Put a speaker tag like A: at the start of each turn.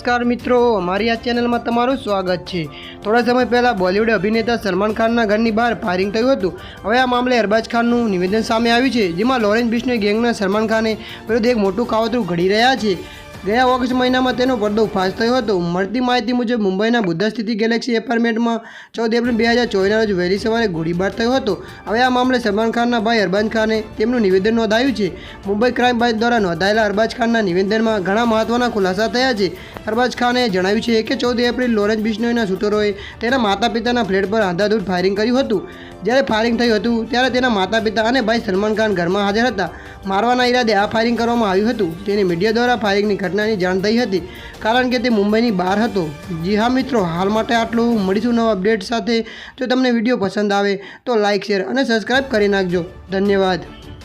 A: नमस्कार मित्रों, हमारी आ चैनल में तमारुं स्वागत है। थोड़ा समय पहला बॉलीवुड अभिनेता सलमान खान घरनी बहार फायरिंग थयुं हतुं। हवे आ मामले अरबाज खाननुं निवेदन सामे आव्युं छे, जेमां लॉरेन्स बिश्नोई गैंगना सलमान खाने विरुद्ध एक मोटुं कावतरुं घड़ी रह्या छे। गया ऑगस्ट महीना में तेनो पर्दोफाश थयो हतो। मळती माहिती मुजब मुंबईना बुद्धा सिटी गैलेक्सी एपार्टमेंट में 14 एप्रिल 2024 रोज वहेली सवारे गोळीबार थयो हतो। हवे आ मामले सलमान खानना भाई अरबाज खाने तेमनुं निवेदन नोंधाव्युं छे। मुंबई क्राइम ब्रांच द्वारा नोंधायेला अरबाज खानना निवेदनमां घणा महत्वना खुलासा थया छे। अरबाज खाने जणाव्युं छे के 14 एप्रिल लॉरेन्स बिश्नोईना शूटरोए तेना माता पिताना फ्लेट पर अंधाधूंध फायरिंग कर्युं हतुं। જ્યારે ફાયરિંગ થયું હતું ત્યારે તેના માતા પિતા અને ભાઈ સલમાન ખાન ઘરમાં હાજર હતા। મારવાના ઈરાદે આ ફાયરિંગ કરવામાં આવ્યું હતું। તેને મીડિયા દ્વારા ફાયરિંગની ઘટનાની જાણ થઈ હતી કારણ કે તે મુંબઈની બહાર હતો। જી હા મિત્રો, હાલ માટે આટલું। મળીશું નવા અપડેટ સાથે। જો તમને વિડીયો પસંદ આવે તો લાઇક, શેર અને સબસ્ક્રાઈબ કરી નાખજો। ધન્યવાદ।